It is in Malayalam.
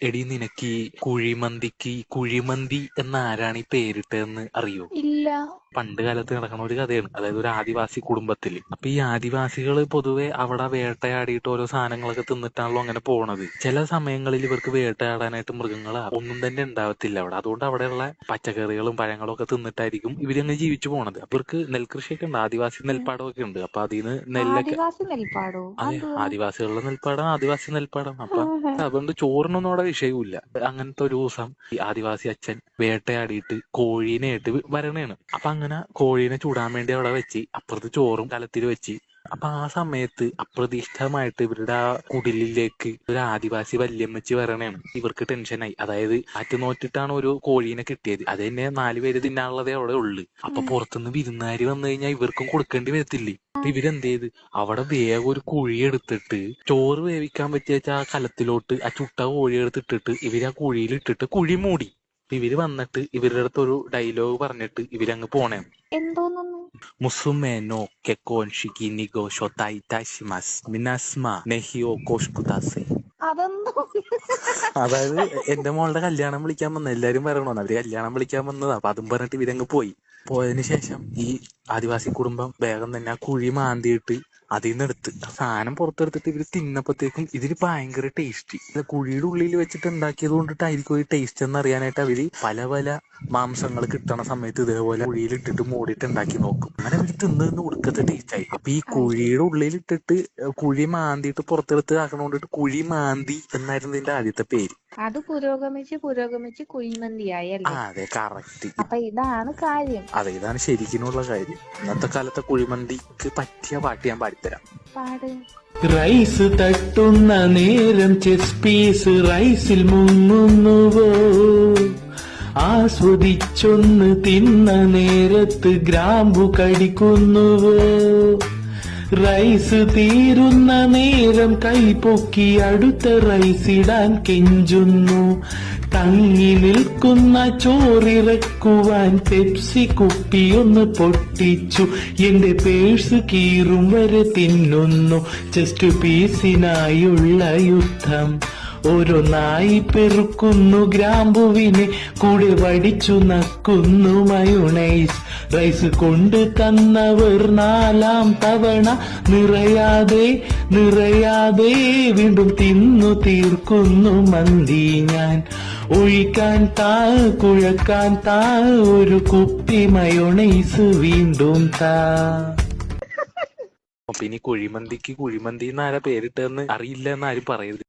എടി നിനക്ക് ഈ കുഴിമന്തിക്ക് കുഴിമന്തി എന്ന ആരാണ് ഈ പേരിട്ടതെന്ന് അറിയോ? ഇല്ല. പണ്ട് കാലത്ത് നടക്കുന്ന ഒരു കഥയാണ്. അതായത് ഒരു ആദിവാസി കുടുംബത്തില്. അപ്പൊ ഈ ആദിവാസികള് പൊതുവെ അവിടെ വേട്ടയാടിയിട്ട് ഓരോ സാധനങ്ങളൊക്കെ തിന്നിട്ടാണല്ലോ അങ്ങനെ പോണത്. ചില സമയങ്ങളിൽ ഇവർക്ക് വേട്ടയാടാനായിട്ട് മൃഗങ്ങൾ ഒന്നും തന്നെ ഉണ്ടാവത്തില്ല അവിടെ. അതുകൊണ്ട് അവിടെയുള്ള പച്ചക്കറികളും പഴങ്ങളും ഒക്കെ തിന്നിട്ടായിരിക്കും ഇവരങ്ങ് ജീവിച്ചു പോണത്. അപ്പൊ ഇവർക്ക് നെൽകൃഷിയൊക്കെ ഉണ്ട്, ആദിവാസി നെൽപ്പാടമൊക്കെ ഉണ്ട്. അപ്പൊ അതിന്ന് നെല്ലൊക്കെ. ആദിവാസി നെൽപ്പാടോ? അതെ, അതെന്തുവാ? ആദിവാസികളുടെ നെൽപ്പാടം ആദിവാസി നെൽപ്പാടം. അപ്പൊ ആഹാ. അതുകൊണ്ട് ചോറിനൊന്നും അവിടെ വിഷയവുമില്ല. അങ്ങനത്തെ ഒരു ദിവസം ഈ ആദിവാസി അച്ഛൻ വേട്ടയാടിയിട്ട് കോഴീനെ ആയിട്ട് വരണേണ്. അപ്പൊ അങ്ങനെ കോഴീനെ ചൂടാൻ വേണ്ടി അവിടെ വെച്ച് അപ്പുറത്ത് ചോറും കലത്തിൽ വെച്ച്. അപ്പൊ ആ സമയത്ത് അപ്രതീക്ഷിതമായിട്ട് ഇവരുടെ ആ കുടിലിലേക്ക് ഒരു ആദിവാസി വല്യമ്മച്ചി വരണേണ്. ഇവർക്ക് ടെൻഷനായി. അതായത് ആറ്റുനോറ്റിട്ടാണ് ഒരു കോഴീനെ കിട്ടിയത്. അത് തന്നെ 4 പേര് തിന്നാനുള്ളതേ അവിടെ ഉള്ളു. അപ്പൊ പുറത്തുനിന്ന് വിരുന്നുകാര് വന്നു കഴിഞ്ഞാൽ ഇവർക്കും കൊടുക്കേണ്ടി വരത്തില്ലേ. അപ്പൊ ഇവരെന്ത് ചെയ്ത് അവിടെ വേഗം ഒരു കുഴി എടുത്തിട്ട് ചോറ് വേവിക്കാൻ പറ്റിയ ആ കലത്തിലോട്ട് ആ ചുട്ട കോഴി എടുത്തിട്ടിട്ട് ഇവര് ആ കുഴിയിൽ ഇട്ടിട്ട് കുഴി മൂടി. ഇവര് വന്നിട്ട് ഇവരുടെ അടുത്ത് ഒരു ഡയലോഗ് പറഞ്ഞിട്ട് ഇവരങ്ങ് പോണേ. എന്തോന്നു? മുസുമേനോ കെക്കോൻഷിക്കി നിഗോഷോ തൈറ്റാഷിമാസ് മിനാസ്മ നെഹിയോ കോഷ്കുദാസെ. അതെന്തോ? അതായത് എന്റെ മോളുടെ കല്യാണം വിളിക്കാൻ വന്ന എല്ലാരും വരണോന്ന്. അവര് കല്യാണം വിളിക്കാൻ വന്നതാ. അപ്പൊ അതും പറഞ്ഞിട്ട് ഇവരങ്ങ് പോയി. പോയതിനു ശേഷം ഈ ആദിവാസി കുടുംബം വേഗം തന്നെ ആ കുഴി മാന്തിയിട്ട് അതിൽ നിന്ന് എടുത്ത് സാധനം പുറത്തെടുത്തിട്ട് ഇവര് തിന്നപ്പോഴത്തേക്കും ഇതിന് ഭയങ്കര ടേസ്റ്റ്. കുഴിയുടെ ഉള്ളിൽ വെച്ചിട്ട് ഉണ്ടാക്കിയത് കൊണ്ടിട്ടായിരിക്കും ഈ ടേസ്റ്റ് എന്ന് അറിയാനായിട്ട് അവര് പല പല മാംസങ്ങൾ കിട്ടണ സമയത്ത് ഇതേപോലെ കുഴിയിലിട്ടിട്ട് മൂടിയിട്ട് ഉണ്ടാക്കി നോക്കും. അങ്ങനെ അവര് തിന്ന് ഉടുക്കത്തെ ടേസ്റ്റ് ആയി. അപ്പൊ ഈ കുഴിയുടെ ഉള്ളിലിട്ടിട്ട് കുഴി മാന്തിയിട്ട് പുറത്തെടുത്ത് ആക്കണോണ്ടിട്ട് കുഴി മാന്തി എന്നായിരുന്നു ഇതിന്റെ ആദ്യത്തെ പേര്. അത് പുരോഗമിച്ച് പുരോഗമിച്ച് കുഴിമന്തിയായി ആ അല്ലേ? അതെ, കറക്റ്റ്. അപ്പൊ ഇതാണ് കാര്യം. അതെ, ഇതാണ് ശരിക്കുമുള്ള കാര്യം. ഇന്നത്തെ കാലത്തെ കുഴിമന്തിക്ക് പറ്റിയ പാട്ട് ഞാൻ പാടിത്തരാം. പാട്. റൈസ് തട്ടുന്ന നേരം ചെസ് പീസ് റൈസിൽ മുങ്ങുന്നുവോ, ആസ്വദിച്ചൊന്ന് തിന്ന നേരത്ത് ഗ്രാമ്പു കടിക്കുന്നുവോ, റൈസ് തീരുന്ന നേരം കൈപൊക്കി അടുത്ത റൈസ് ഇടാൻ കെഞ്ചുന്നു, തങ്ങി നിൽക്കുന്ന ചോറിറക്കുവാൻ പെപ്സി കുപ്പിയൊന്ന് പൊട്ടിച്ചു, എന്റെ പേഴ്സ് കീറും വരെ തിന്നുന്നു, ജസ്റ്റ് പീസിനായുള്ള യുദ്ധം, ഓരോന്നായി പെറുക്കുന്നു ഗ്രാമ്പുവിനെ, കൂടെ വടിച്ചു നക്കുന്നു മയോണൈസ്, റൈസ് കൊണ്ട് തന്നവർ 4ാം തവണ നിറയാതെ നിറയാതെ വീണ്ടും തിന്നു തീർക്കുന്നു മന്തി ഞാൻ, ഒഴിക്കാൻ താ കുഴക്കാൻ താ ഒരു കുപ്പി മയോണൈസ് വീണ്ടും താ. അപ്പൊ ഇനി കുഴിമന്തിക്ക് കുഴിമന്തി എന്നാരാ പേരിട്ടതെന്ന് അറിയില്ല എന്ന് ആരും പറയരുത്.